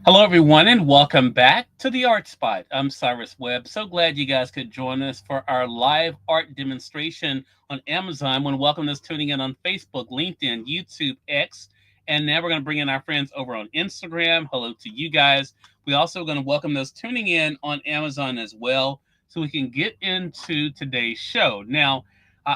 Hello, everyone, and welcome back to the Art Spot. I'm Cyrus Webb. So glad you guys could join us for our live art demonstration on Amazon. I want to welcome those tuning in on Facebook, LinkedIn, YouTube, X, and now we're going to bring in our friends over on Instagram. Hello to you guys. We also going to welcome those tuning in on Amazon as well, so we can get into today's show. Now,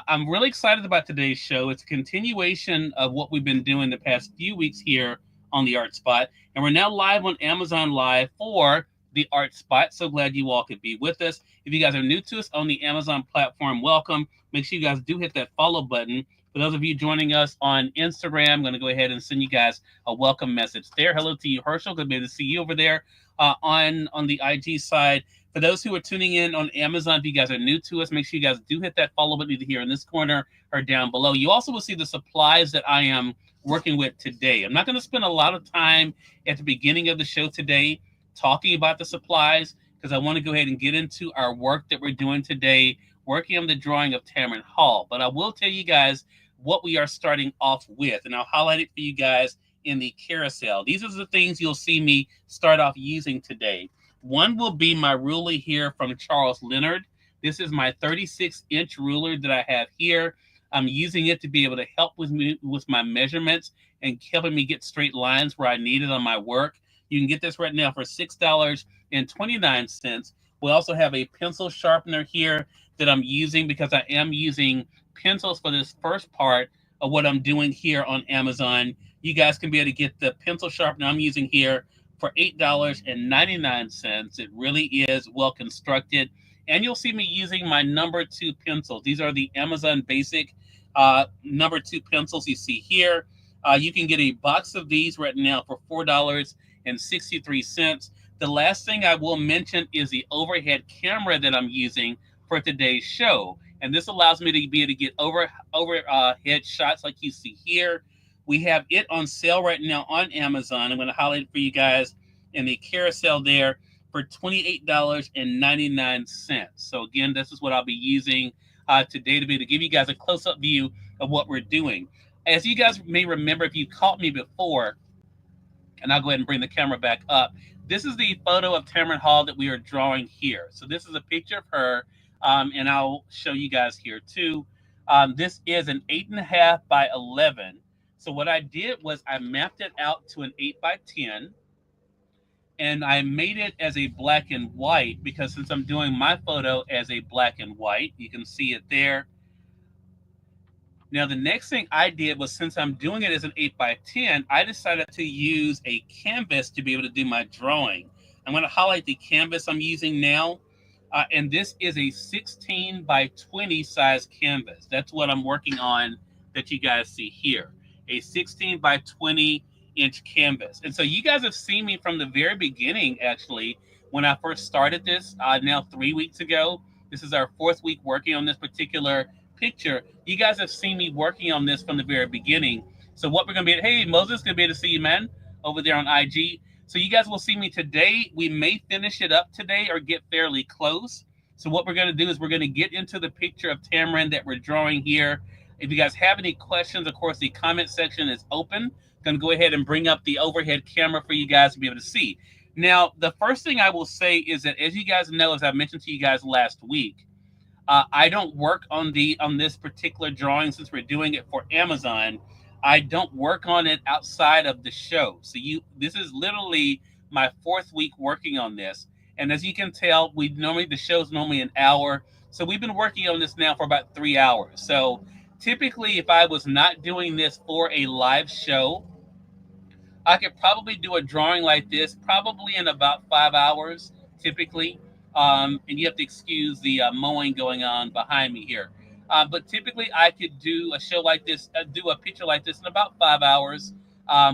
I'm really excited about today's show. It's a continuation of what we've been doing the past few weeks here on the Art Spot. And we're now live on Amazon Live for the Art Spot. So glad you all could be with us. If you guys are new to us on the Amazon platform, welcome. Make sure you guys do hit that follow button. For those of you joining us on Instagram, I'm going to go ahead and send you guys a welcome message there. Hello to you, Herschel. Good to see you over there on the IG side. For those who are tuning in on Amazon, if you guys are new to us, make sure you guys do hit that follow button either here in this corner or down below. You also will see the supplies that I am working with today. I'm not going to spend a lot of time at the beginning of the show today talking about the supplies because I want to go ahead and get into our work that we're doing today, working on the drawing of Tamron Hall. But I will tell you guys what we are starting off with, and I'll highlight it for you guys in the carousel. These are the things you'll see me start off using today. One will be my ruler here from Charles Leonard. This is my 36-inch ruler that I have here. I'm using it to be able to help with me with my measurements and helping me get straight lines where I need it on my work. You can get this right now for $6.29. We also have a pencil sharpener here that I'm using because I am using pencils for this first part of what I'm doing here on Amazon. You guys can be able to get the pencil sharpener I'm using here for $8.99. It really is well constructed. And you'll see me using my number 2 pencils. These are the Amazon Basic number 2 pencils you see here. You can get a box of these right now for $4.63. The last thing I will mention is the overhead camera that I'm using for today's show. And this allows me to be able to get overhead shots like you see here. We have it on sale right now on Amazon. I'm going to highlight it for you guys in the carousel there for $28.99. So again, this is what I'll be using today to be able to give you guys a close-up view of what we're doing. As you guys may remember, if you caught me before, and I'll go ahead and bring the camera back up, this is the photo of Tamron Hall that we are drawing here. So this is a picture of her, and I'll show you guys here too. This is an 8.5 by 11. So what I did was I mapped it out to an 8 by 10. And I made it as a black and white because since I'm doing my photo as a black and white, you can see it there. Now, the next thing I did was since I'm doing it as an 8 by 10, I decided to use a canvas to be able to do my drawing. I'm going to highlight the canvas I'm using now. And this is a 16 by 20 size canvas. That's what I'm working on that you guys see here. A 16 by 20-inch canvas. And so you guys have seen me from the very beginning, actually, when I first started this now 3 weeks ago. This is our 4th week working on this particular picture. You guys have seen me working on this from the very beginning. So what we're going to be, hey, Moses, going to be able to see you, man, over there on IG. So you guys will see me today. We may finish it up today or get fairly close. So what we're going to do is we're going to get into the picture of Tamron that we're drawing here. If you guys have any questions, of course, the comment section is open. Going to go ahead and bring up the overhead camera for you guys to be able to see. Now, the first thing I will say is that, as you guys know, as I mentioned to you guys last week, I don't work on this particular drawing since we're doing it for Amazon. I don't work on it outside of the show. So this is literally my 4th week working on this. And as you can tell, the show's normally an hour. So we've been working on this now for about 3 hours. So typically, if I was not doing this for a live show, I could probably do a drawing like this probably in about 5 hours, typically. And you have to excuse the mowing going on behind me here. But typically, I could do a show like this, do a picture like this in about 5 hours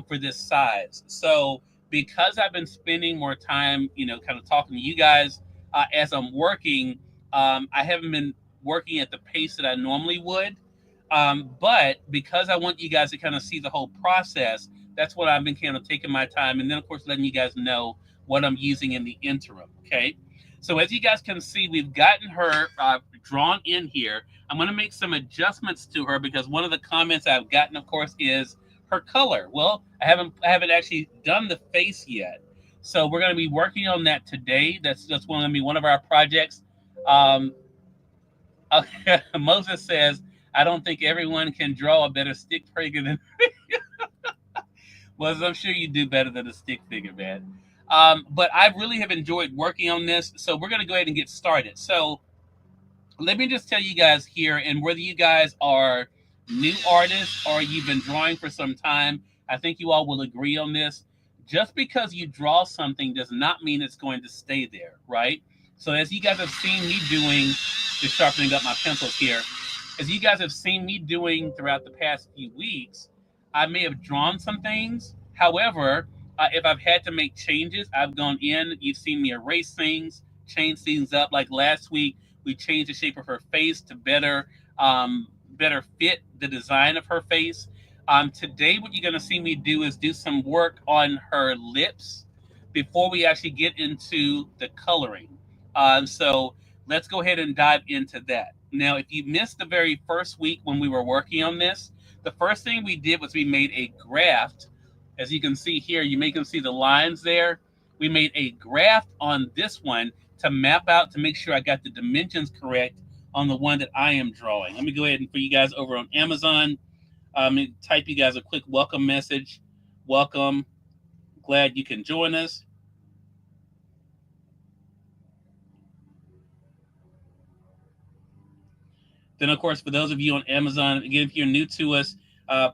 for this size. So because I've been spending more time, kind of talking to you guys as I'm working, I haven't been working at the pace that I normally would. But because I want you guys to kind of see the whole process, that's what I've been kind of taking my time. And then, of course, letting you guys know what I'm using in the interim. Okay. So as you guys can see, we've gotten her drawn in here. I'm going to make some adjustments to her because one of the comments I've gotten, of course, is her color. Well, I haven't actually done the face yet. So we're going to be working on that today. That's going to be one of our projects. Um, Moses says, I don't think everyone can draw a better stick figure than well, I'm sure you do better than a stick figure, man. But I really have enjoyed working on this. So we're going to go ahead and get started. So let me just tell you guys here, and whether you guys are new artists or you've been drawing for some time, I think you all will agree on this. Just because you draw something does not mean it's going to stay there, right? So as you guys have seen me doing, just sharpening up my pencils here, as you guys have seen me doing throughout the past few weeks, I may have drawn some things. However, if I've had to make changes, I've gone in, you've seen me erase things, change things up. Like last week, we changed the shape of her face to better fit the design of her face. Today, what you're going to see me do is do some work on her lips before we actually get into the coloring. So let's go ahead and dive into that. Now, if you missed the very first week when we were working on this, the first thing we did was we made a graft. As you can see here, you may can see the lines there. We made a graft on this one to map out to make sure I got the dimensions correct on the one that I am drawing. Let me go ahead and for you guys over on Amazon, type you guys a quick welcome message. Welcome. Glad you can join us. Then, of course, for those of you on Amazon, again, if you're new to us,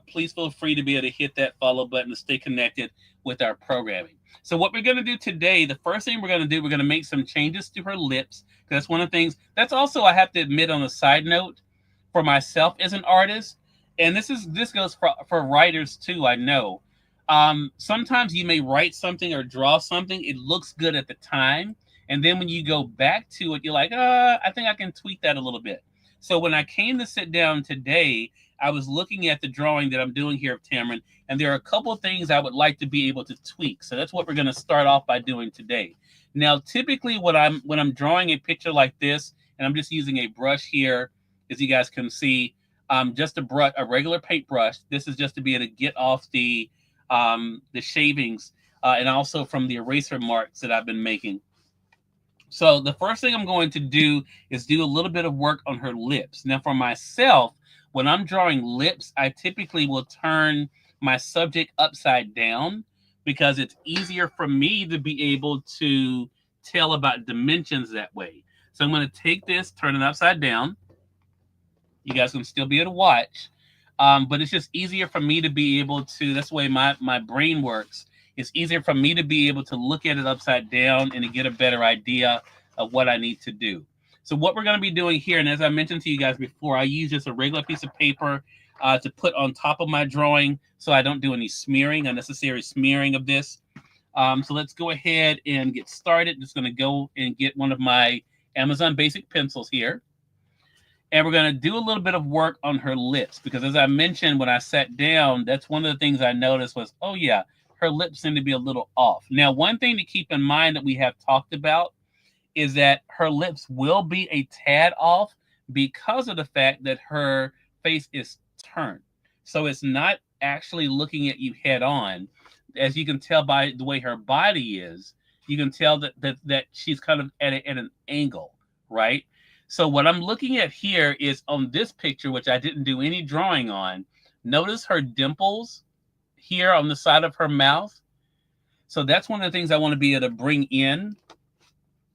please feel free to be able to hit that follow button to stay connected with our programming. So what we're going to do today, the first thing we're going to do, we're going to make some changes to her lips. That's one of the things. That's also, I have to admit on a side note, for myself as an artist, and this goes for writers too, I know. Sometimes you may write something or draw something, it looks good at the time, and then when you go back to it, you're like, I think I can tweak that a little bit. So when I came to sit down today, I was looking at the drawing that I'm doing here of Tamron, and there are a couple of things I would like to be able to tweak. So that's what we're going to start off by doing today. Now, typically when I'm drawing a picture like this, and I'm just using a brush here, as you guys can see, just a regular paintbrush. This is just to be able to get off the shavings and also from the eraser marks that I've been making. So the first thing I'm going to do is do a little bit of work on her lips. Now for myself, when I'm drawing lips, I typically will turn my subject upside down because it's easier for me to be able to tell about dimensions that way. So I'm going to take this, turn it upside down. You guys can still be able to watch, but it's just easier for me to be able to, that's the way my brain works. It's easier for me to be able to look at it upside down and to get a better idea of what I need to do. So what we're going to be doing here, and as I mentioned to you guys before, I use just a regular piece of paper to put on top of my drawing so I don't do any smearing, unnecessary smearing of this. So let's go ahead and get started. Just going to go and get one of my Amazon Basic pencils here. And we're going to do a little bit of work on her lips because as I mentioned, when I sat down, that's one of the things I noticed was, oh yeah, her lips seem to be a little off. Now, one thing to keep in mind that we have talked about is that her lips will be a tad off because of the fact that her face is turned. So it's not actually looking at you head on. As you can tell by the way her body is, you can tell that she's kind of at an angle, right? So what I'm looking at here is on this picture, which I didn't do any drawing on, notice her dimples here on the side of her mouth. So that's one of the things I want to be able to bring in.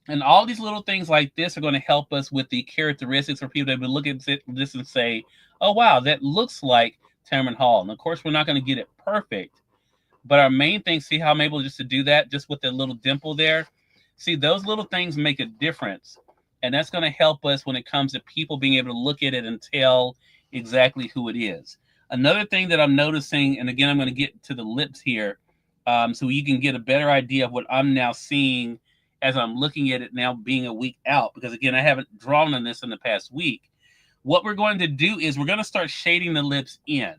And all these little things like this are going to help us with the characteristics for people that will look at this and say, oh, wow, that looks like Tamron Hall. And of course, we're not going to get it perfect. But our main thing, see how I'm able just to do that just with the little dimple there? See, those little things make a difference. And that's going to help us when it comes to people being able to look at it and tell exactly who it is. Another thing that I'm noticing, and again, I'm going to get to the lips here, so you can get a better idea of what I'm now seeing as I'm looking at it now being a week out, because again, I haven't drawn on this in the past week. What we're going to do is we're going to start shading the lips in.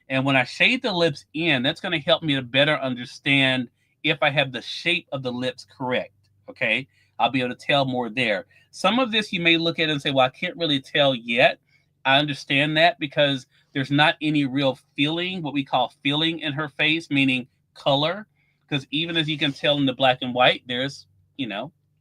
And when I shade the lips in, that's going to help me to better understand if I have the shape of the lips correct, okay? I'll be able to tell more there. Some of this you may look at and say, well, I can't really tell yet. I understand that because there's not any real feeling, what we call feeling in her face, meaning color. because even as you can tell in the black and white, there's,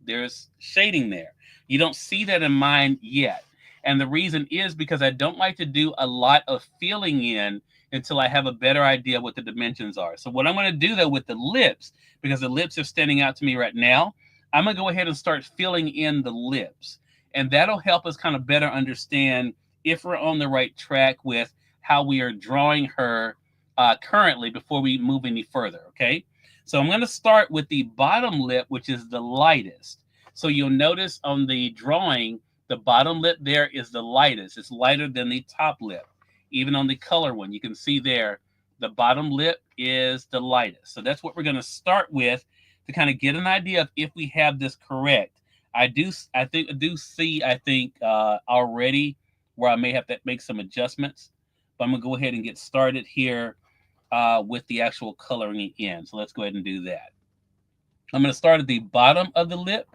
there's shading there. You don't see that in mine yet. And the reason is because I don't like to do a lot of filling in until I have a better idea what the dimensions are. So what I'm going to do though with the lips, because the lips are standing out to me right now, I'm going to go ahead and start filling in the lips. And that'll help us kind of better understand if we're on the right track with how we are drawing her currently before we move any further, okay? So I'm going to start with the bottom lip, which is the lightest. So you'll notice on the drawing, the bottom lip there is the lightest. It's lighter than the top lip. Even on the color one, you can see there, the bottom lip is the lightest. So that's what we're going to start with to kind of get an idea of if we have this correct. I do see already where I may have to make some adjustments, but I'm going to go ahead and get started here with the actual coloring in. So let's go ahead and do that. I'm going to start at the bottom of the lip.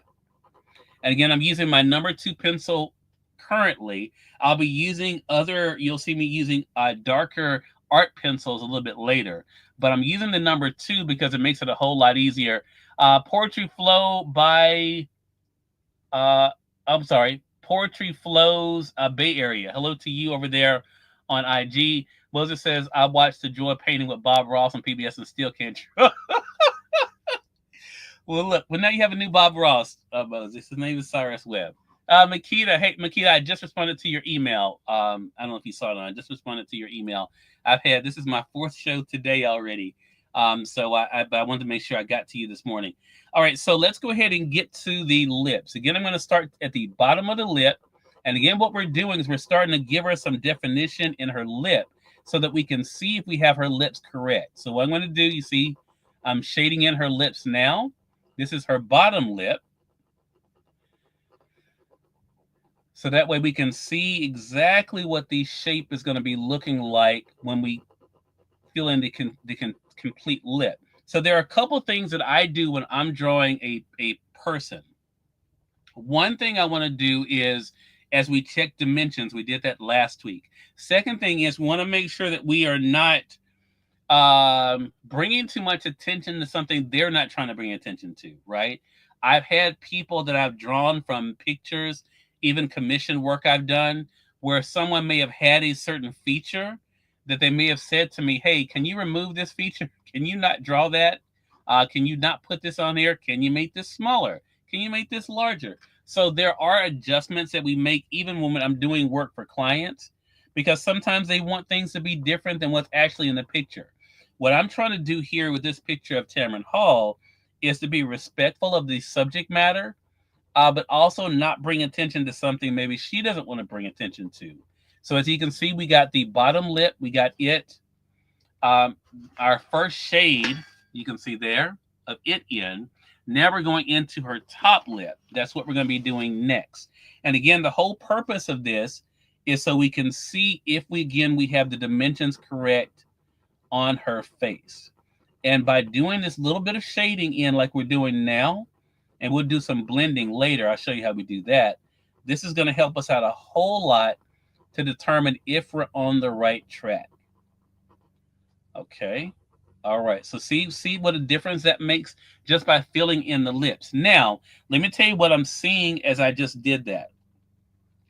And again, I'm using my number 2 pencil currently. I'll be using you'll see me using darker art pencils a little bit later. But I'm using the number 2 because it makes it a whole lot easier. Poetry Flow by, Poetry Flows Bay Area. Hello to you over there on IG. Moses says, I watched The Joy Painting with Bob Ross on PBS and still can't. Well, look, now you have a new Bob Ross, Moses. His name is Cyrus Webb. Makita, hey, Makita, I just responded to your email. I don't know if you saw it. I just responded to your email. This is my 4th show today already. So I wanted to make sure I got to you this morning. All right, so let's go ahead and get to the lips. Again, I'm going to start at the bottom of the lip. And again, what we're doing is we're starting to give her some definition in her lip so that we can see if we have her lips correct. So what I'm going to do, you see, I'm shading in her lips now. This is her bottom lip. So that way we can see exactly what the shape is going to be looking like when we fill in the complete lip. So there are a couple things that I do when I'm drawing a person. One thing I want to do is, as we check dimensions, we did that last week. Second thing is we want to make sure that we are not bringing too much attention to something they're not trying to bring attention to, right? I've had people that I've drawn from pictures, even commission work I've done, where someone may have had a certain feature that they may have said to me, hey, can you remove this feature? Can you not draw that? Can you not put this on here? Can you make this smaller? Can you make this larger? So there are adjustments that we make even when I'm doing work for clients, because sometimes they want things to be different than what's actually in the picture. What I'm trying to do here with this picture of Tamron Hall is to be respectful of the subject matter, but also not bring attention to something maybe she doesn't want to bring attention to. So as you can see, we got the bottom lip, we got it. Our first shade, you can see there, of it in. Now we're going into her top lip. That's what we're going to be doing next. And again, the whole purpose of this is so we can see if we have the dimensions correct on her face. And by doing this little bit of shading in like we're doing now, and we'll do some blending later, I'll show you how we do that. This is going to help us out a whole lot to determine if we're on the right track. Okay. All right. So see what a difference that makes just by filling in the lips. Now, let me tell you what I'm seeing as I just did that.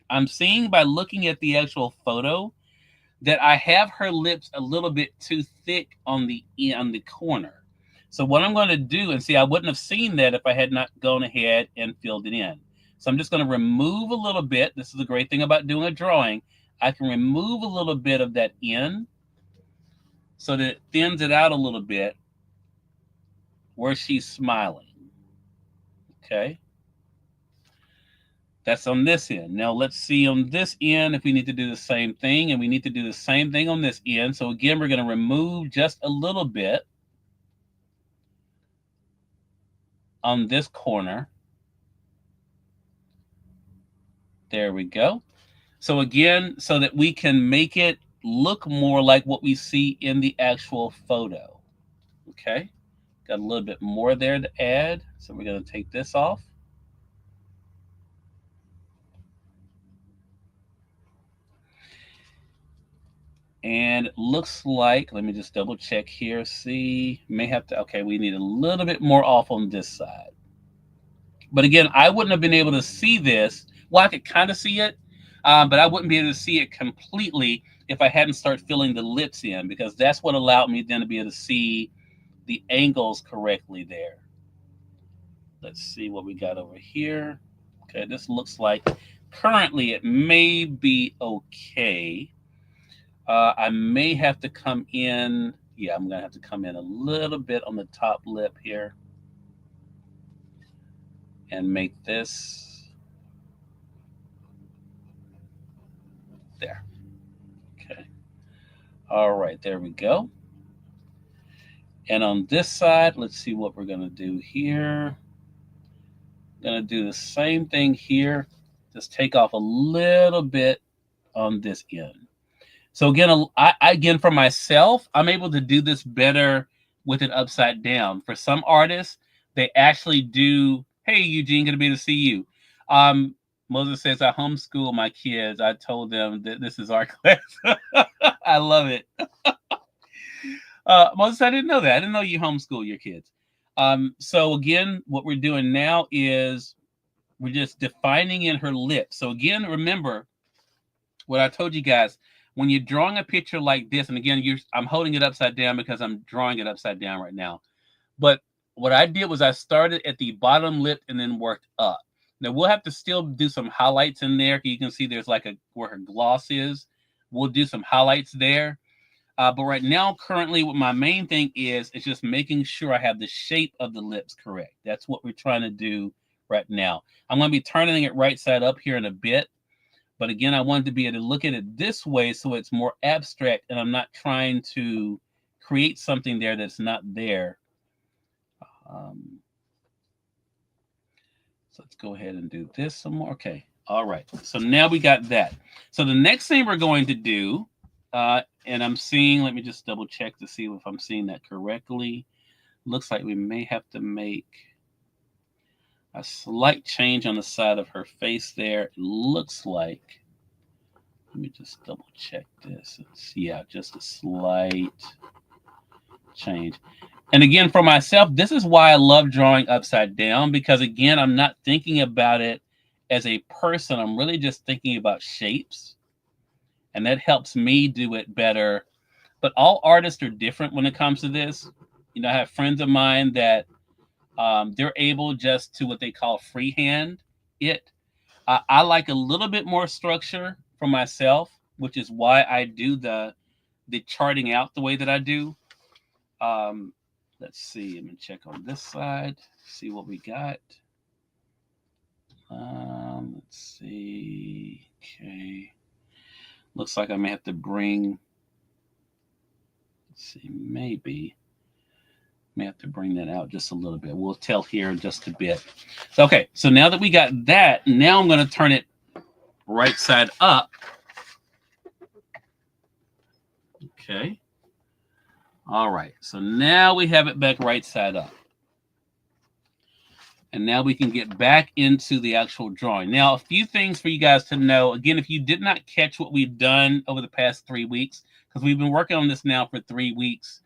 I'm seeing by looking at the actual photo that I have her lips a little bit too thick on the corner. So what I'm going to do, and see, I wouldn't have seen that if I had not gone ahead and filled it in. So I'm just going to remove a little bit. This is the great thing about doing a drawing. I can remove a little bit of that in so that it thins it out a little bit where she's smiling. Okay. That's on this end. Now let's see on this end if we need to do the same thing, and we need to do the same thing on this end. So again, we're going to remove just a little bit on this corner. There we go. So again, so that we can make it look more like what we see in the actual photo. Okay. Got a little bit more there to add. So we're going to take this off. And it looks like, let me just double check here. See, may have to, okay, we need a little bit more off on this side. But again, I wouldn't have been able to see this. Well, I could kind of see it, but I wouldn't be able to see it completely if I hadn't started filling the lips in, because that's what allowed me then to be able to see the angles correctly there. Let's see what we got over here. Okay, this looks like currently it may be okay. I may have to come in. Yeah, I'm going to have to come in a little bit on the top lip here and make this there. Okay. All right, there we go. And on this side, let's see what we're going to do here. Going to do the same thing here. Just take off a little bit on this end. So again, again for myself, I'm able to do this better with it upside down. For some artists, they actually do. Hey, Eugene, going to be able to see you. Moses says, I homeschool my kids. I told them that this is our class. I love it. Moses, I didn't know that. I didn't know you homeschool your kids. So again, what we're doing now is we're just defining in her lips. So again, remember what I told you guys. When you're drawing a picture like this, and again, I'm holding it upside down because I'm drawing it upside down right now. But what I did was I started at the bottom lip and then worked up. Now we'll have to still do some highlights in there. You can see there's like where her gloss is. We'll do some highlights there. But right now, currently, what my main thing is just making sure I have the shape of the lips correct. That's what we're trying to do right now. I'm going to be turning it right side up here in a bit. But again, I wanted to be able to look at it this way so it's more abstract and I'm not trying to create something there that's not there. So let's go ahead and do this some more. Okay. All right. So now we got that. So the next thing we're going to do, and I'm seeing, let me just double check to see if I'm seeing that correctly. Looks like we may have to make a slight change on the side of her face there. It looks like, let me just double check this. Yeah, just a slight change. And again, for myself, this is why I love drawing upside down, because again, I'm not thinking about it as a person. I'm really just thinking about shapes. And that helps me do it better. But all artists are different when it comes to this. You know, I have friends of mine that they're able just to what they call freehand it. I like a little bit more structure for myself, which is why I do the charting out the way that I do. Let's see. Let me check on this side. See what we got. Let's see. Okay. Looks like I may have to bring. Let's see. Maybe. May have to bring that out just a little bit. We'll tell here in just a bit. Okay, so now that we got that, now I'm going to turn it right side up. Okay. All right, so now we have it back right side up. And now we can get back into the actual drawing. Now, a few things for you guys to know. Again, if you did not catch what we've done over the past 3 weeks, because we've been working on this now for 3 weeks,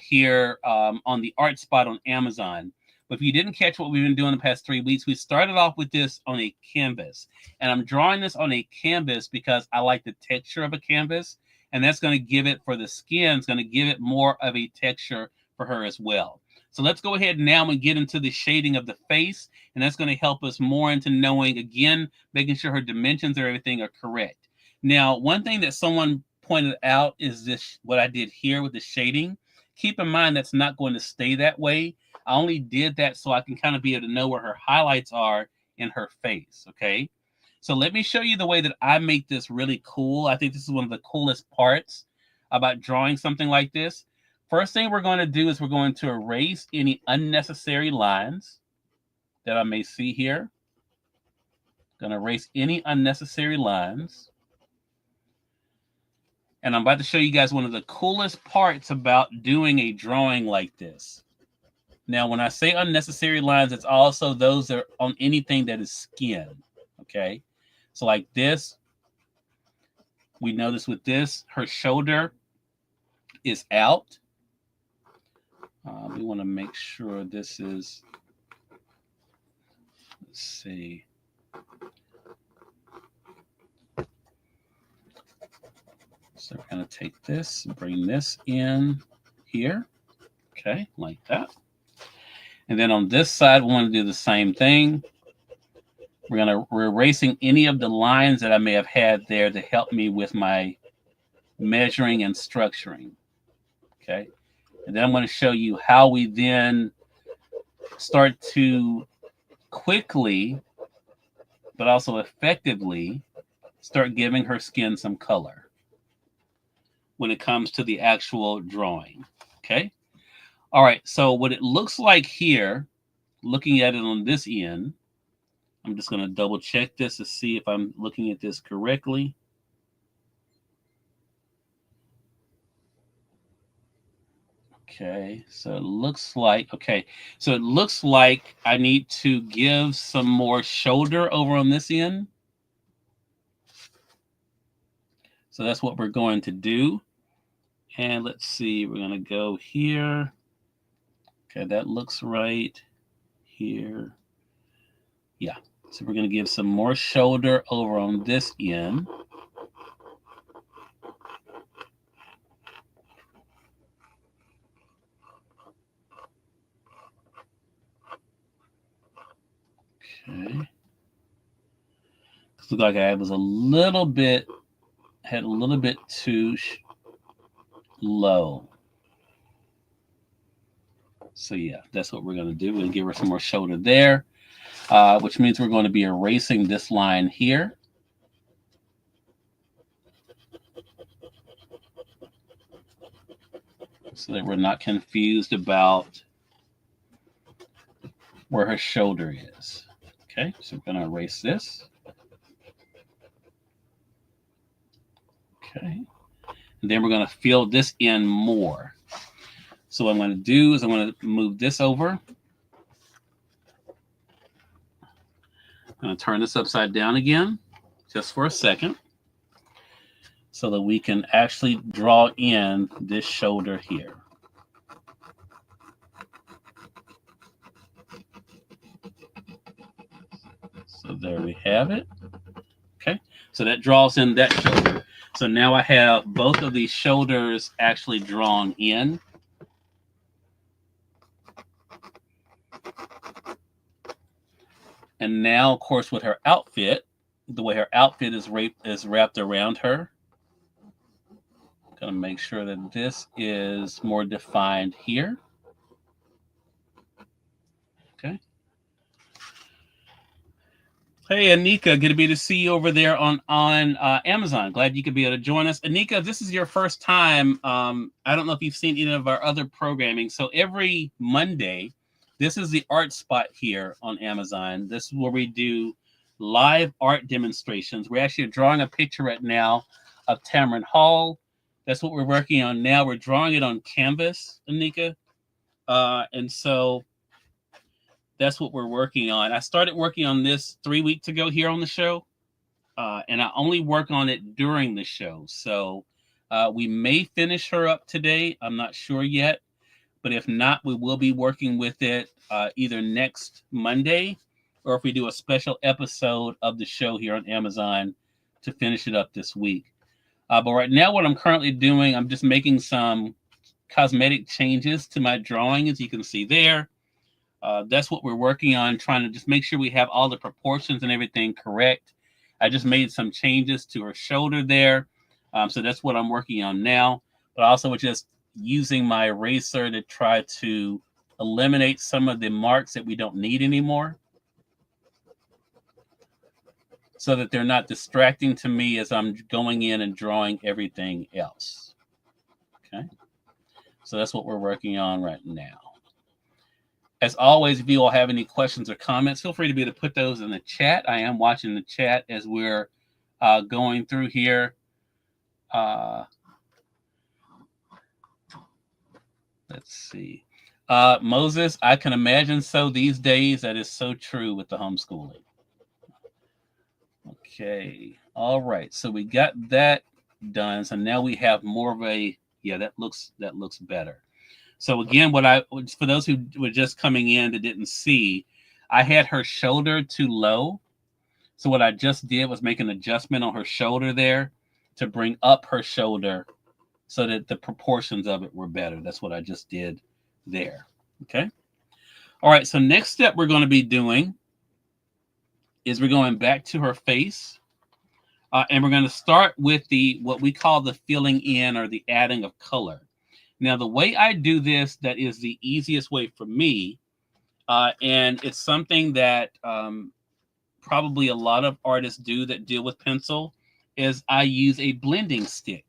here on the art spot on Amazon. But if you didn't catch what we've been doing the past 3 weeks, we started off with this on a canvas. And I'm drawing this on a canvas because I like the texture of a canvas. And that's going to give it, for the skin, it's going to give it more of a texture for her as well. So let's go ahead now and get into the shading of the face. And that's going to help us more into knowing, again, making sure her dimensions and everything are correct. Now, one thing that someone pointed out is this, what I did here with the shading. Keep in mind that's not going to stay that way. I only did that so I can kind of be able to know where her highlights are in her face, okay? So let me show you the way that I make this really cool. I think this is one of the coolest parts about drawing something like this. First thing we're going to do is we're going to erase any unnecessary lines that I may see here. Going to erase any unnecessary lines. And I'm about to show you guys one of the coolest parts about doing a drawing like this. Now, when I say unnecessary lines, it's also those that are on anything that is skin, okay? So like this, We notice with this, her shoulder is out. We want to make sure this is, let's see. So we're going to take this and bring this in here. Okay, like that. And then on this side, we want to do the same thing. We're erasing any of the lines that I may have had there to help me with my measuring and structuring. Okay. And then I'm going to show you how we then start to quickly, but also effectively, start giving her skin some color when it comes to the actual drawing. Okay. All right. So what it looks like here, looking at it on this end, I'm just going to double check this to see if I'm looking at this correctly. Okay, so it looks like, I need to give some more shoulder over on this end. So that's what we're going to do. And let's see, we're going to go here. Okay, that looks right here. Yeah, so we're going to give some more shoulder over on this end. Okay. Looks like I was a little bit too low. So yeah, that's what we're going to do. We're going to give her some more shoulder there, which means we're going to be erasing this line here. So that we're not confused about where her shoulder is. Okay, so we're going to erase this. Okay, and then we're going to fill this in more. So what I'm going to do is I'm going to move this over. I'm going to turn this upside down again, just for a second, so that we can actually draw in this shoulder here. So there we have it. Okay, so that draws in that shoulder. So now I have both of these shoulders actually drawn in. And now, of course, with her outfit, the way her outfit is wrapped around her, I'm going to make sure that this is more defined here. Okay. Hey, Anika, good to be to see you over there on Amazon. Glad you could be able to join us. Anika, this is your first time. I don't know if you've seen any of our other programming. So every Monday, this is the art spot here on Amazon. This is where we do live art demonstrations. We're actually drawing a picture right now of Tamron Hall. That's what we're working on now. We're drawing it on canvas, Anika. And so that's what we're working on. I started working on this 3 weeks ago here on the show, and I only work on it during the show. So we may finish her up today. I'm not sure yet. But if not, we will be working with it either next Monday or if we do a special episode of the show here on Amazon to finish it up this week. But right now, what I'm currently doing, I'm just making some cosmetic changes to my drawing, as you can see there. That's what we're working on, trying to just make sure we have all the proportions and everything correct. I just made some changes to her shoulder there. So that's what I'm working on now. But also just using my eraser to try to eliminate some of the marks that we don't need anymore, so that they're not distracting to me as I'm going in and drawing everything else. Okay, so that's what we're working on right now. As always, if you all have any questions or comments, feel free to be able to put those in the chat. I am watching the chat as we're going through here. Let's see. Moses, I can imagine so these days. That is so true with the homeschooling. Okay. All right. So we got that done. So now we have more of a, yeah, that looks better. So again, for those who were just coming in that didn't see, I had her shoulder too low. So what I just did was make an adjustment on her shoulder there to bring up her shoulder so that the proportions of it were better. That's what I just did there. Okay. All right. So next step we're going to be doing is we're going back to her face. And we're going to start with what we call the filling in or the adding of color. Now, the way I do this, that is the easiest way for me, and it's something that probably a lot of artists do that deal with pencil, is I use a blending stick.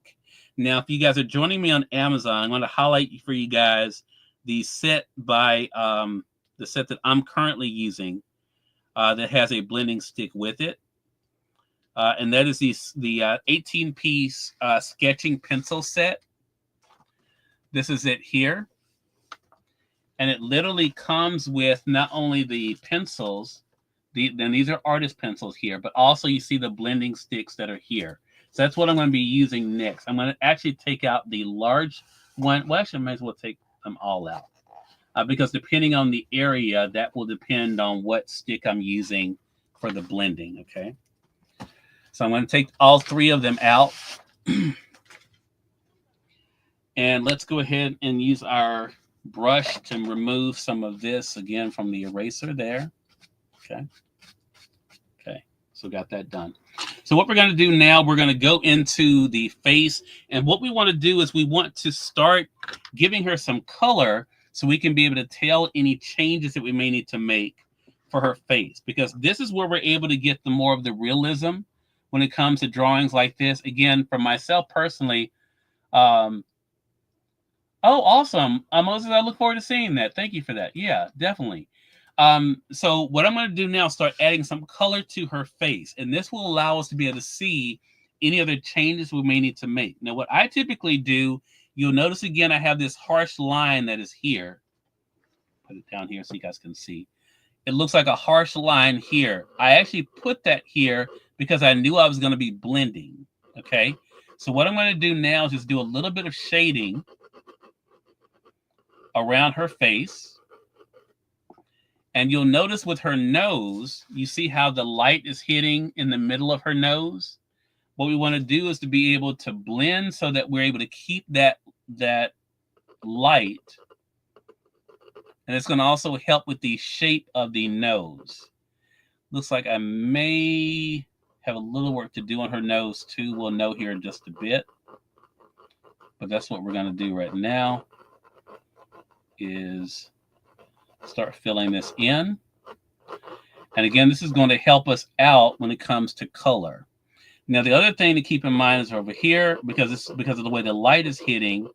Now, if you guys are joining me on Amazon, I'm going to highlight for you guys the set the set that I'm currently using that has a blending stick with it. And that is the 18-piece sketching pencil set. This is it here. And it literally comes with not only the pencils, then these are artist pencils here, but also you see the blending sticks that are here. So that's what I'm going to be using next. I'm going to actually take out the large one. Well, actually, I might as well take them all out. Because depending on the area, that will depend on what stick I'm using for the blending, okay? So I'm going to take all three of them out. And let's go ahead and use our brush to remove some of this again from the eraser there. Okay. Okay. So got that done. So what we're going to do now, we're going to go into the face. And what we want to do is we want to start giving her some color so we can be able to tell any changes that we may need to make for her face. Because this is where we're able to get the more of the realism when it comes to drawings like this. Again, for myself personally, oh, awesome. Moses, I look forward to seeing that. Thank you for that. Yeah, definitely. So what I'm going to do now is start adding some color to her face. And this will allow us to be able to see any other changes we may need to make. Now, what I typically do, you'll notice again, I have this harsh line that is here. Put it down here so you guys can see. It looks like a harsh line here. I actually put that here because I knew I was going to be blending. Okay. So what I'm going to do now is just do a little bit of shading around her face. And you'll notice with her nose, you see how the light is hitting in the middle of her nose. What we want to do is to be able to blend so that we're able to keep that light. And it's going to also help with the shape of the nose. Looks like I may have a little work to do on her nose too. We'll know here in just a bit. But that's what we're going to do right now, is start filling this in. And again, this is going to help us out when it comes to color. Now, the other thing to keep in mind is over here, because of the way the light is hitting,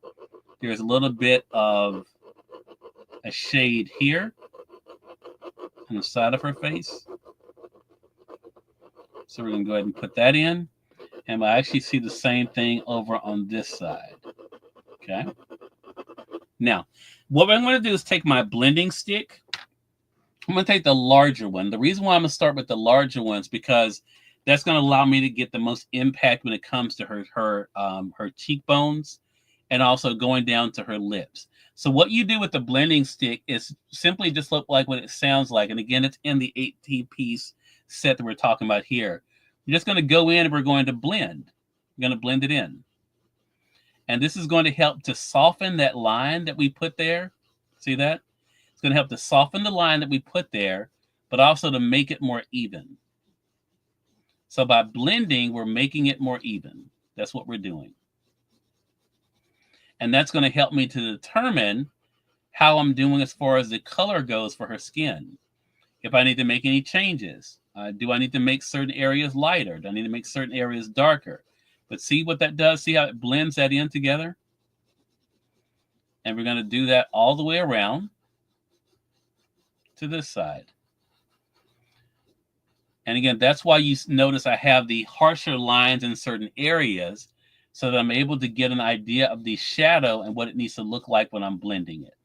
there's a little bit of a shade here on the side of her face. So we're going to go ahead and put that in. And we'll actually see the same thing over on this side. Okay. Now, what I'm going to do is take my blending stick. I'm going to take the larger one. The reason why I'm going to start with the larger one is because that's going to allow me to get the most impact when it comes to her cheekbones and also going down to her lips. So what you do with the blending stick is simply just look like what it sounds like. And again, it's in the 18-piece set that we're talking about here. We're just going to go in and we're going to blend. We're going to blend it in. And this is going to help to soften that line that we put there. See that? It's going to help to soften the line that we put there, but also to make it more even. So by blending, we're making it more even. That's what we're doing. And that's going to help me to determine how I'm doing as far as the color goes for her skin. If I need to make any changes, do I need to make certain areas lighter? Do I need to make certain areas darker? But see what that does? See how it blends that in together? And we're going to do that all the way around to this side. And again, that's why you notice I have the harsher lines in certain areas so that I'm able to get an idea of the shadow and what it needs to look like when I'm blending it.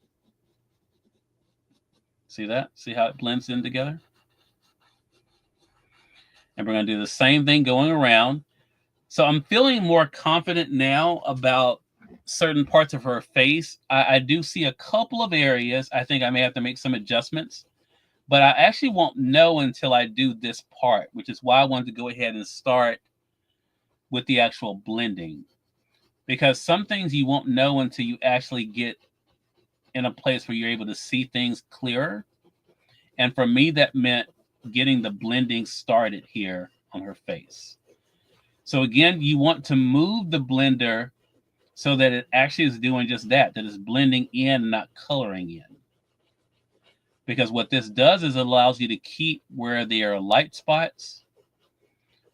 See that? See how it blends in together? And we're going to do the same thing going around. So I'm feeling more confident now about certain parts of her face. I do see a couple of areas I think I may have to make some adjustments, but I actually won't know until I do this part, which is why I wanted to go ahead and start with the actual blending. Because some things you won't know until you actually get in a place where you're able to see things clearer. And for me, that meant getting the blending started here on her face. So again, you want to move the blender so that it actually is doing just that, that it's blending in and not coloring in. Because what this does is it allows you to keep where there are light spots,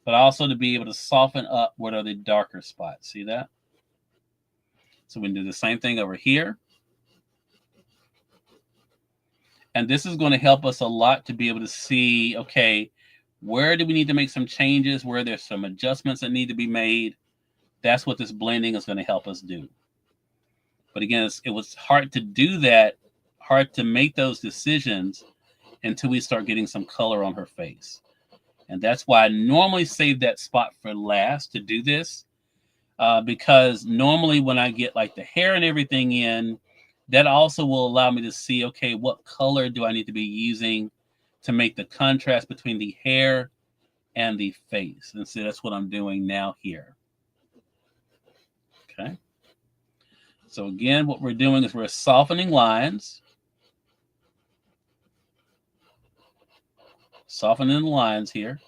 but also to be able to soften up what are the darker spots. See that? So we can do the same thing over here. And this is going to help us a lot to be able to see, okay, where do we need to make some changes? Where there's some adjustments that need to be made? That's what this blending is going to help us do. But again, it was hard to do that, hard to make those decisions until we start getting some color on her face. And that's why I normally save that spot for last to do this, because normally when I get like the hair and everything in, that also will allow me to see, okay, what color do I need to be using to make the contrast between the hair and the face. And so that's what I'm doing now here. Okay. So again, what we're doing is we're softening lines. Softening the lines here.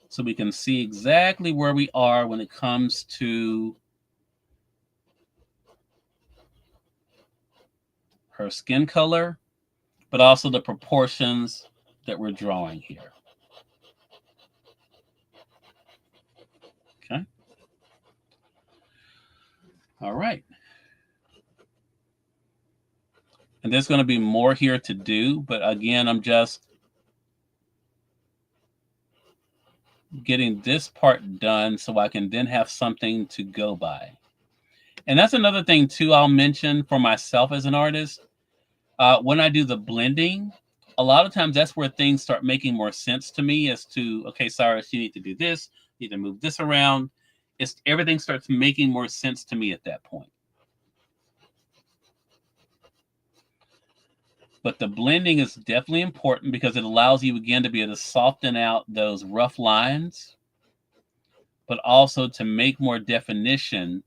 So we can see exactly where we are when it comes to her skin color, but also the proportions that we're drawing here. Okay. All right. And there's going to be more here to do, but again, I'm just getting this part done so I can then have something to go by. And that's another thing too I'll mention for myself as an artist. When I do the blending, a lot of times that's where things start making more sense to me as to, okay, Cyrus, you need to do this, you need to move this around. Everything starts making more sense to me at that point. But the blending is definitely important because it allows you again to be able to soften out those rough lines, but also to make more definition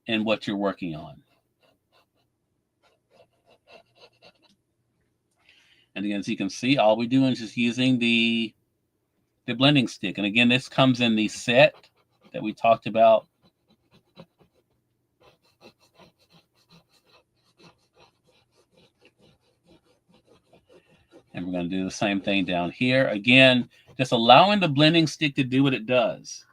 in what you're working on. And again, as you can see, all we're doing is just using the blending stick. And again, this comes in the set that we talked about. And we're going to do the same thing down here. Again, just allowing the blending stick to do what it does.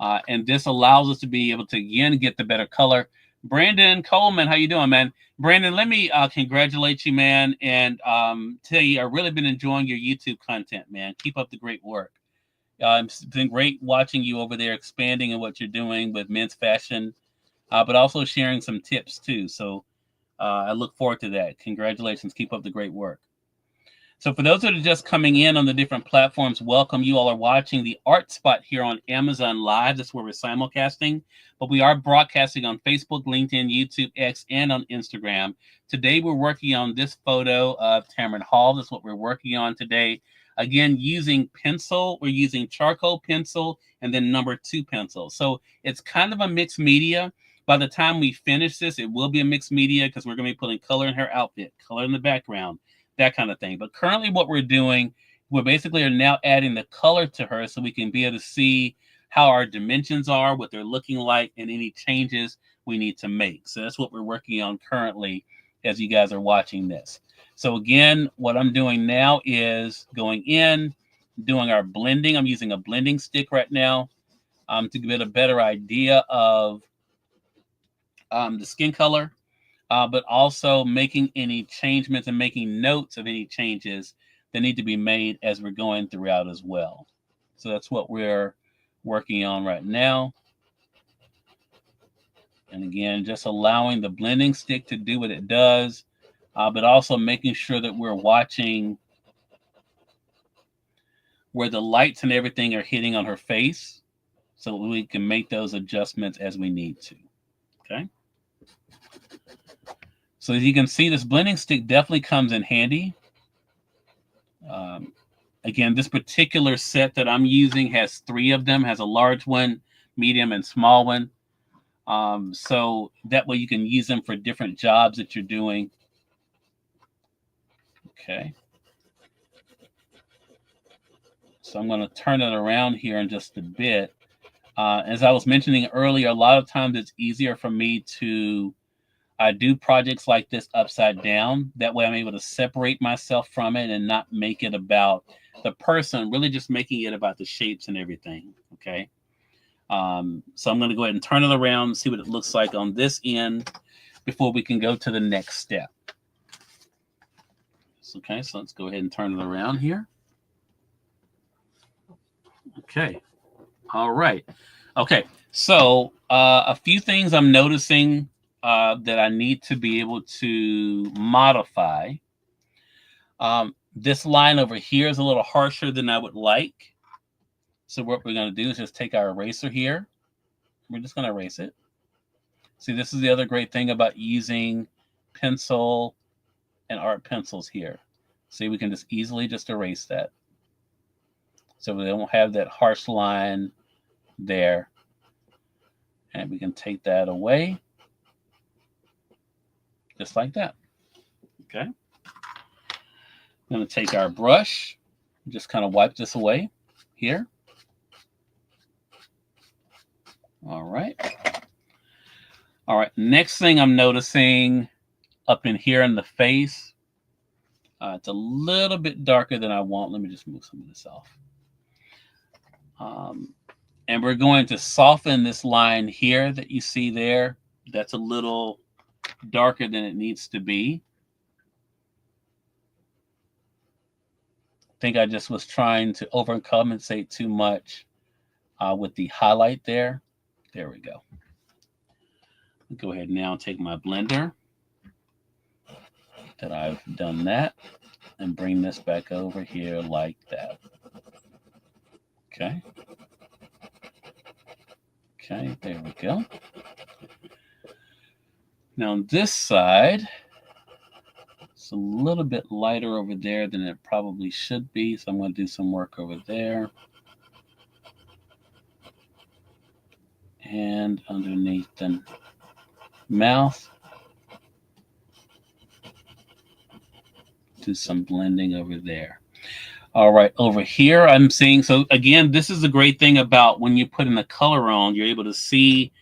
And this allows us to be able to, again, get the better color. Brandon Coleman, how you doing, man? Brandon, let me congratulate you, man, and tell you I've really been enjoying your YouTube content, man. Keep up the great work. It's been great watching you over there expanding in what you're doing with men's fashion, but also sharing some tips too. So I look forward to that. Congratulations. Keep up the great work. So for those that are just coming in on the different platforms, welcome. You all are watching the Art Spot here on Amazon Live. That's where we're simulcasting. But we are broadcasting on Facebook, LinkedIn, YouTube, X, and on Instagram. Today, we're working on this photo of Tamron Hall. That's what we're working on today. Again, using pencil, we're using charcoal pencil and then number 2 pencil. So it's kind of a mixed media. By the time we finish this, it will be a mixed media because we're going to be putting color in her outfit, color in the background, that kind of thing. But currently what we're doing, we're basically are now adding the color to her so we can be able to see how our dimensions are, what they're looking like, and any changes we need to make. So that's what we're working on currently as you guys are watching this. So again, what I'm doing now is going in, doing our blending. I'm using a blending stick right now to get a better idea of the skin color. But also making any changements and making notes of any changes that need to be made as we're going throughout as well. So that's what we're working on right now. And again, just allowing the blending stick to do what it does, but also making sure that we're watching where the lights and everything are hitting on her face, so we can make those adjustments as we need to. Okay. So as you can see, this blending stick definitely comes in handy. Again, this particular set that I'm using has 3 of them, has a large one, medium, and small one. So that way you can use them for different jobs that you're doing. Okay. So I'm going to turn it around here in just a bit. As I was mentioning earlier, a lot of times it's easier for me to do projects like this upside down. That way I'm able to separate myself from it and not make it about the person, really just making it about the shapes and everything. Okay. So I'm going to go ahead and turn it around and see what it looks like on this end before we can go to the next step. Okay, so let's go ahead and turn it around here. Okay. All right. Okay. So a few things I'm noticing that I need to be able to modify. This line over here is a little harsher than I would like. So what we're going to do is just take our eraser here. We're just going to erase it. See, this is the other great thing about using pencil and art pencils here. See, we can just easily just erase that. So we don't have that harsh line there. And we can take that away. Just like that. Okay. I'm going to take our brush, just kind of wipe this away here. All right. All right. Next thing I'm noticing up in here in the face, it's a little bit darker than I want. Let me just move some of this off. And we're going to soften this line here that you see there. That's a little darker than it needs to be. I think I just was trying to overcompensate too much with the highlight there. There we go. Go ahead now and take my blender that I've done that and bring this back over here like that. Okay. Okay, there we go. Now on this side, it's a little bit lighter over there than it probably should be, so I'm going to do some work over there. And underneath the mouth, do some blending over there. All right, over here I'm seeing, so again, this is the great thing about when you put in the color on, you're able to see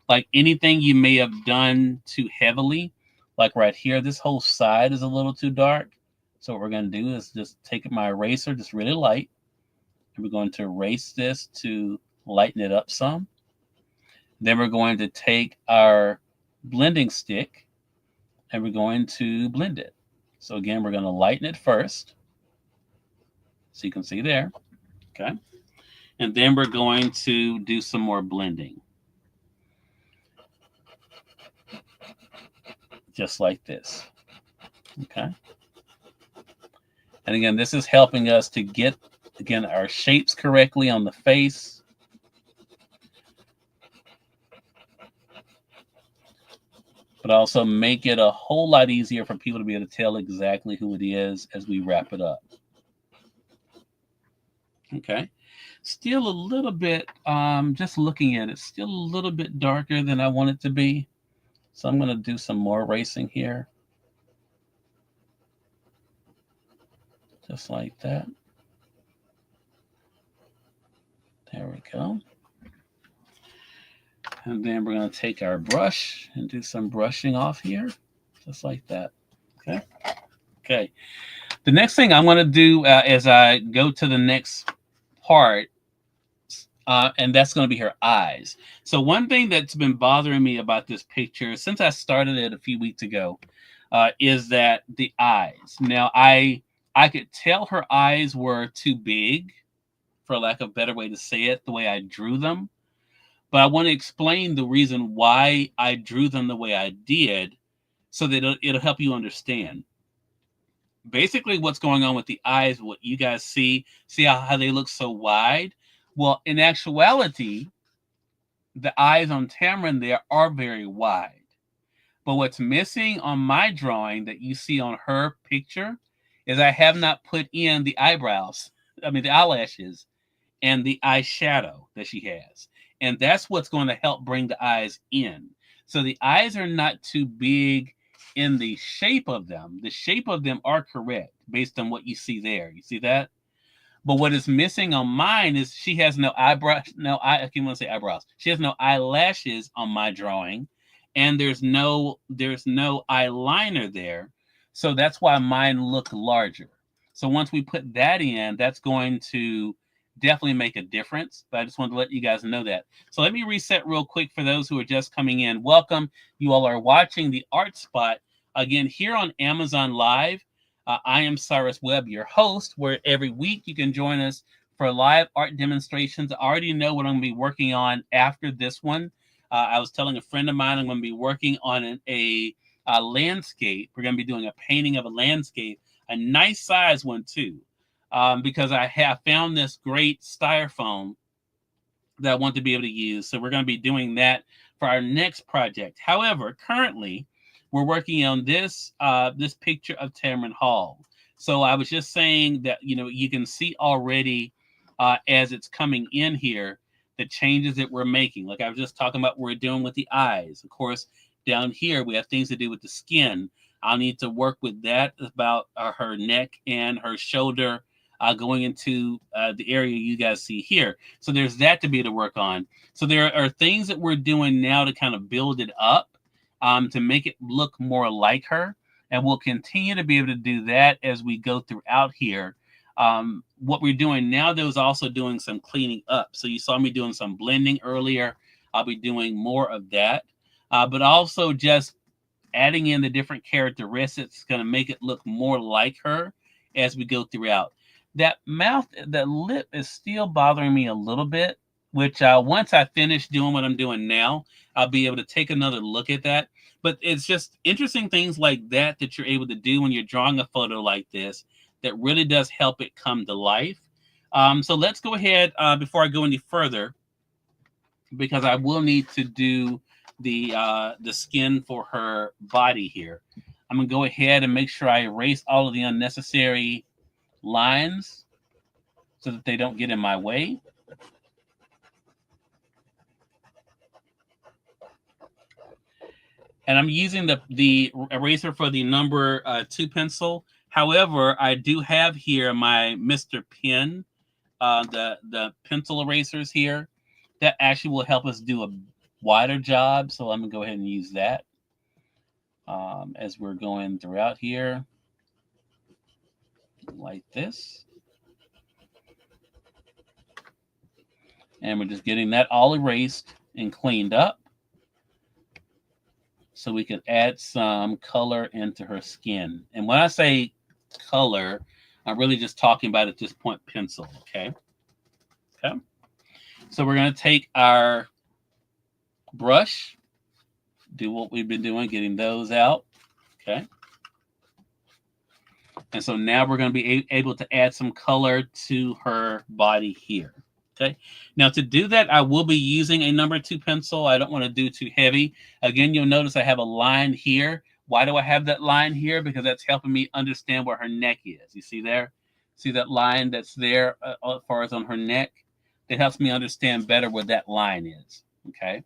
like anything you may have done too heavily. Like right here, this whole side is a little too dark. So what we're going to do is just take my eraser, just really light, and we're going to erase this to lighten it up some. Then we're going to take our blending stick and we're going to blend it. So again, we're going to lighten it first. So you can see there. Okay. And then we're going to do some more blending. Just like this. Okay. And again, this is helping us to get, again, our shapes correctly on the face. But also make it a whole lot easier for people to be able to tell exactly who it is as we wrap it up. Okay. Still a little bit, just looking at it, still a little bit darker than I want it to be. So I'm going to do some more erasing here. Just like that. There we go. And then we're going to take our brush and do some brushing off here, just like that. Okay. Okay. The next thing I'm going to do as I go to the next part, and that's going to be her eyes. So one thing that's been bothering me about this picture since I started it a few weeks ago is that the eyes. Now, I could tell her eyes were too big, for lack of a better way to say it, the way I drew them. But I want to explain the reason why I drew them the way I did so that it'll help you understand. basically what's going on with the eyes, what you guys see how they look so wide. Well, in actuality, the eyes on Tamron there are very wide. But what's missing on my drawing that you see on her picture is I have not put in the eyebrows, the eyelashes and the eyeshadow that she has. And that's what's going to help bring the eyes in. So the eyes are not too big in the shape of them. The shape of them are correct based on what you see there. You see that? But what is missing on mine is she has no eyebrows, I can't want to say eyebrows. She has no eyelashes on my drawing, and there's no eyeliner there. So that's why mine look larger. So once we put that in, that's going to definitely make a difference. But I just wanted to let you guys know that. So let me reset real quick for those who are just coming in. Welcome. You all are watching the Art Spot again here on Amazon Live. I am Cyrus Webb, your host, where every week you can join us for live art demonstrations. I already know what I'm going to be working on after this one. I was telling a friend of mine I'm going to be working on a landscape. We're going to be doing a painting of a landscape, a nice size one too, because I have found this great styrofoam that I want to be able to use. So we're going to be doing that for our next project. However, currently, we're working on this this picture of Tamron Hall. So I was just saying that, you can see already as it's coming in here, the changes that we're making. Like I was just talking about what we're doing with the eyes. Of course, down here, we have things to do with the skin. I'll need to work with that about her neck and her shoulder going into the area you guys see here. So there's that to be able to work on. So there are things that we're doing now to kind of build it up. To make it look more like her. And we'll continue to be able to do that as we go throughout here. What we're doing now, though, is also doing some cleaning up. So you saw me doing some blending earlier. I'll be doing more of that. But also just adding in the different characteristics going to make it look more like her as we go throughout. That mouth, that lip is still bothering me a little bit, which once I finish doing what I'm doing now, I'll be able to take another look at that. But it's just interesting things like that that you're able to do when you're drawing a photo like this that really does help it come to life. So let's go ahead before I go any further, because I will need to do the skin for her body here. I'm going to go ahead and make sure I erase all of the unnecessary lines so that they don't get in my way. And I'm using the eraser for the number 2 pencil. However, I do have here my Mr. Pen, the pencil erasers here. That actually will help us do a wider job. So I'm going to go ahead and use that as we're going throughout here. Like this. And we're just getting that all erased and cleaned up, so we can add some color into her skin. And when I say color, I'm really just talking about at this point pencil, okay? Okay. So we're going to take our brush, do what we've been doing, getting those out, okay? And so now we're going to be able to add some color to her body here. Okay. Now to do that, I will be using a number 2 pencil. I don't want to do too heavy. Again, you'll notice I have a line here. Why do I have that line here? Because that's helping me understand where her neck is. You see there? See that line that's there as far as on her neck? It helps me understand better where that line is. Okay.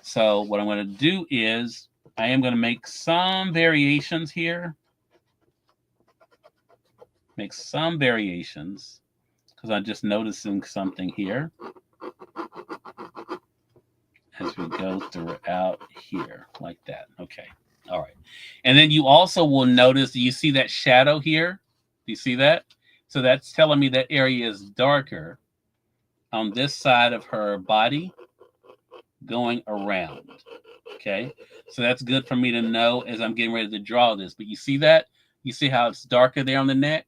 So what I'm going to do is I am going to make some variations here. Make some variations, because I'm just noticing something here as we go throughout here, like that. Okay. All right. And then you also will notice, you see that shadow here? Do you see that? So that's telling me that area is darker on this side of her body going around. Okay. So that's good for me to know as I'm getting ready to draw this. But you see that? You see how it's darker there on the neck?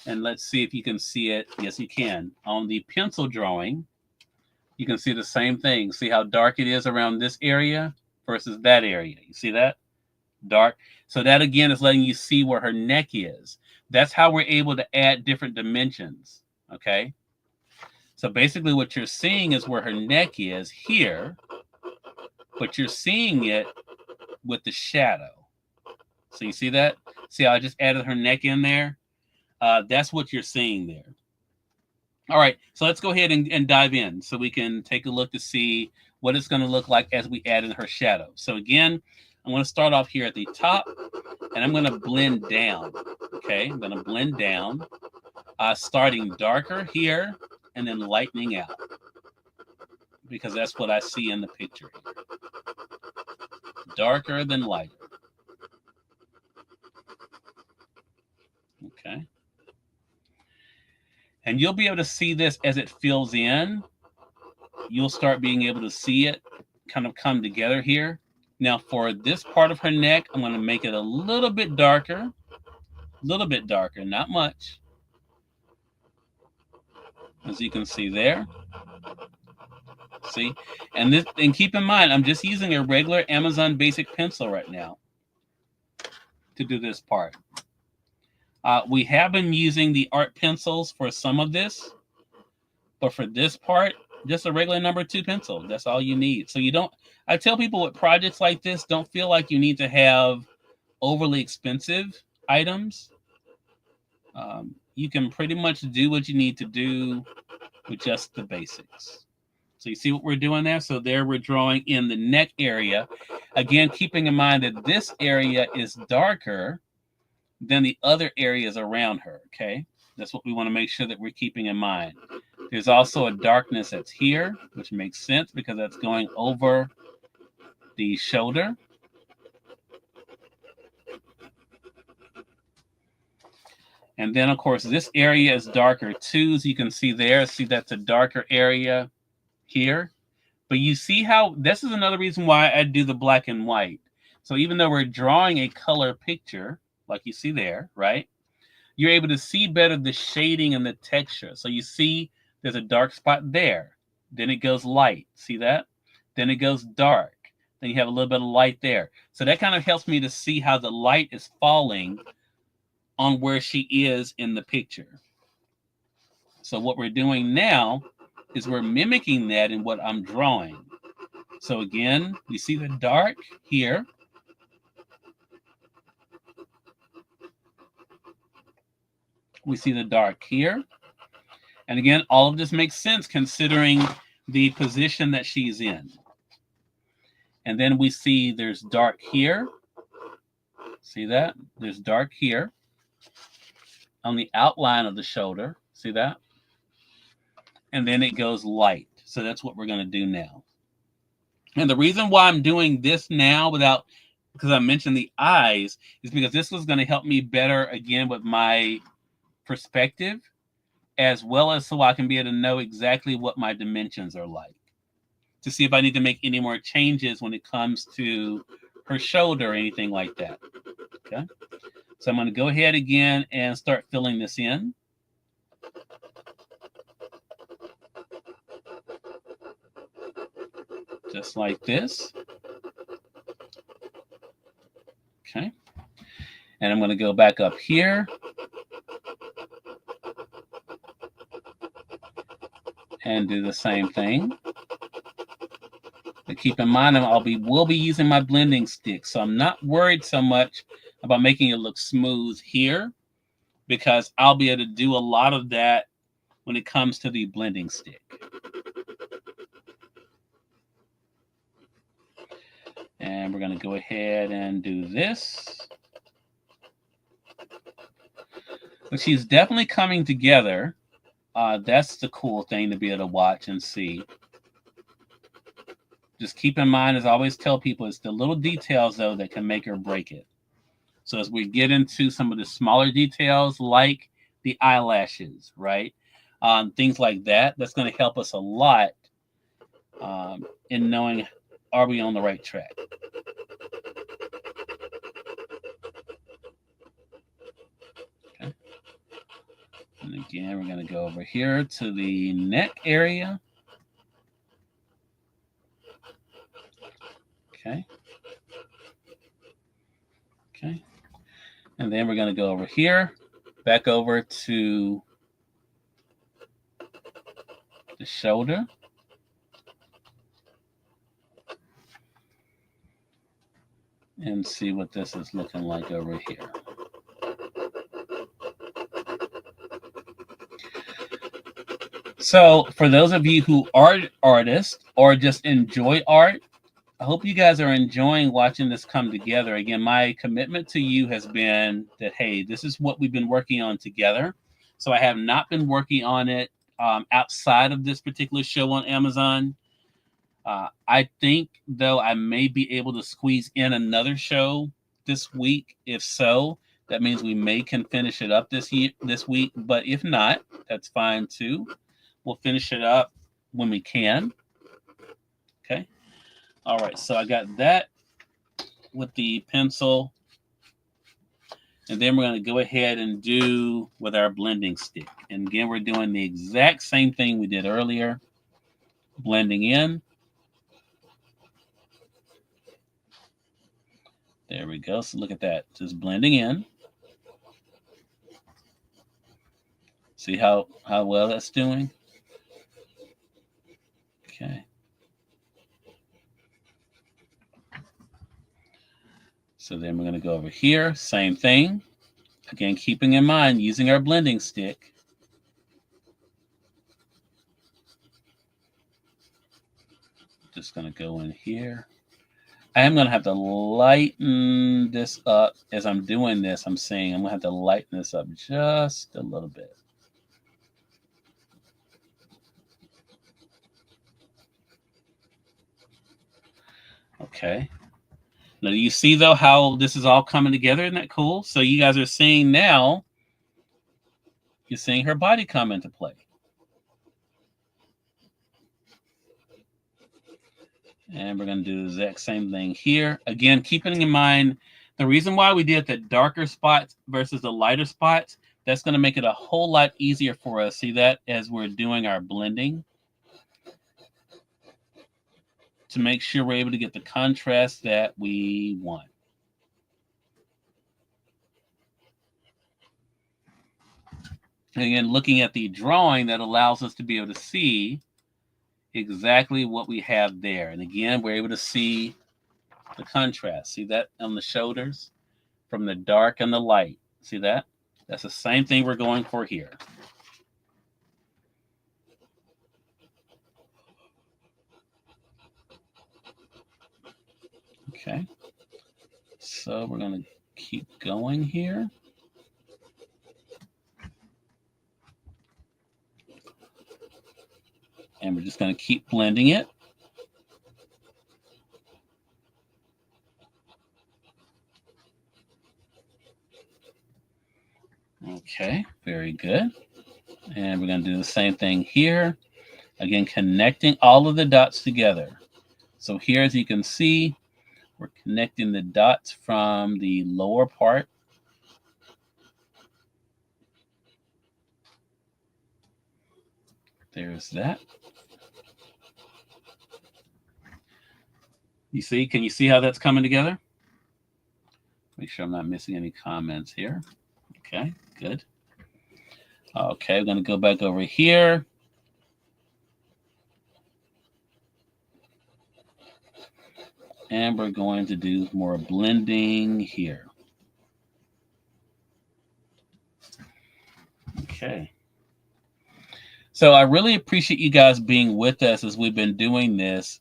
And let's see if you can see it. Yes, you can. On the pencil drawing, you can see the same thing. See how dark it is around this area versus that area. You see that? dark. So that again is letting you see where her neck is. That's how we're able to add different dimensions. Okay. So basically what you're seeing is where her neck is here, but you're seeing it with the shadow. So you see that? See how I just added her neck in there? That's what you're seeing there. All right, so let's go ahead and dive in so we can take a look to see what it's going to look like as we add in her shadow. So again, I'm going to start off here at the top, and I'm going to blend down. Okay, I'm going to blend down, starting darker here and then lightening out, because that's what I see in the picture here. Darker than lighter. Okay. And you'll be able to see this as it fills in. You'll start being able to see it kind of come together here. Now for this part of her neck, I'm going to make it a little bit darker, not much. As you can see there. See? And keep in mind, I'm just using a regular Amazon Basic pencil right now to do this part. We have been using the art pencils for some of this, but for this part, just a regular number 2 pencil. That's all you need. So you don't, I tell people with projects like this, don't feel like you need to have overly expensive items. You can pretty much do what you need to do with just the basics. So you see what we're doing there? So there we're drawing in the neck area. Again, keeping in mind that this area is darker than the other areas around her, okay? That's what we want to make sure that we're keeping in mind. There's also a darkness that's here, which makes sense because that's going over the shoulder. And then, of course, this area is darker too, as you can see there. See, that's a darker area here. But you see how, this is another reason why I do the black and white. So even though we're drawing a color picture, like you see there, right? You're able to see better the shading and the texture. So you see there's a dark spot there. Then it goes light. See that? Then it goes dark. Then you have a little bit of light there. So that kind of helps me to see how the light is falling on where she is in the picture. So what we're doing now is we're mimicking that in what I'm drawing. So again, we see the dark here. We see the dark here. And again, all of this makes sense considering the position that she's in. And then we see there's dark here. See that? There's dark here on the outline of the shoulder. See that? And then it goes light. So that's what we're going to do now. And the reason why I'm doing this now because I mentioned the eyes, is because this was going to help me better, again, with my perspective, as well as so I can be able to know exactly what my dimensions are like, to see if I need to make any more changes when it comes to her shoulder or anything like that. Okay. So I'm going to go ahead again and start filling this in. Just like this. Okay. And I'm going to go back up here. And do the same thing. But keep in mind, we'll be using my blending stick. So I'm not worried so much about making it look smooth here, because I'll be able to do a lot of that when it comes to the blending stick. And we're going to go ahead and do this. But she's definitely coming together. That's the cool thing to be able to watch and see. Just keep in mind, as I always tell people, it's the little details, though, that can make or break it. So as we get into some of the smaller details, like the eyelashes, right? Things like that, that's going to help us a lot in knowing, are we on the right track? Okay. And again, we're going to go over here to the neck area. Okay. And then we're going to go over here, back over to the shoulder. And see what this is looking like over here. So for those of you who are artists or just enjoy art, I hope you guys are enjoying watching this come together. Again, my commitment to you has been that, hey, this is what we've been working on together. So I have not been working on it outside of this particular show on Amazon. I think, though, I may be able to squeeze in another show this week. If so, that means we can finish it up this week. But if not, that's fine too. We'll finish it up when we can. Okay. All right. So I got that with the pencil. And then we're going to go ahead and do with our blending stick. And again, we're doing the exact same thing we did earlier. Blending in. There we go. So look at that. Just blending in. See how well that's doing? Okay. So then we're going to go over here. Same thing. Again, keeping in mind using our blending stick. Just going to go in here. I am going to have to lighten this up as I'm doing this. I'm saying I'm going to have to lighten this up just a little bit. Okay. Now, do you see, though, how this is all coming together? Isn't that cool? So you guys are seeing now, you're seeing her body come into play. And we're going to do the exact same thing here. Again, keeping in mind, the reason why we did the darker spots versus the lighter spots, that's going to make it a whole lot easier for us. See that as we're doing our blending? To make sure we're able to get the contrast that we want. And again, looking at the drawing, that allows us to be able to see exactly what we have there. And again, we're able to see the contrast. See that on the shoulders from the dark and the light. See that? That's the same thing we're going for here. Okay. So we're going to keep going here. And we're just going to keep blending it. Okay, very good. And we're going to do the same thing here. Again, connecting all of the dots together. So here, as you can see, we're connecting the dots from the lower part. There's that. You see, can you see how that's coming together? Make sure I'm not missing any comments here. Okay, good. Okay, I'm going to go back over here. And we're going to do more blending here. Okay. So I really appreciate you guys being with us as we've been doing this.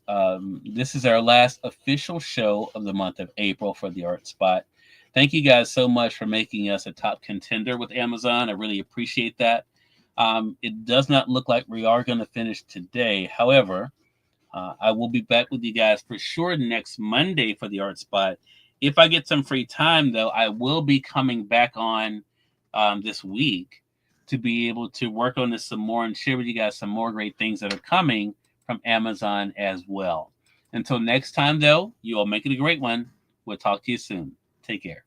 This is our last official show of the month of April for the Art Spot. Thank you guys so much for making us a top contender with Amazon. I really appreciate that. It does not look like we are going to finish today. However, I will be back with you guys for sure next Monday for the Art Spot. If I get some free time, though, I will be coming back on this week to be able to work on this some more and share with you guys some more great things that are coming from Amazon as well. Until next time, though, you all make it a great one. We'll talk to you soon. Take care.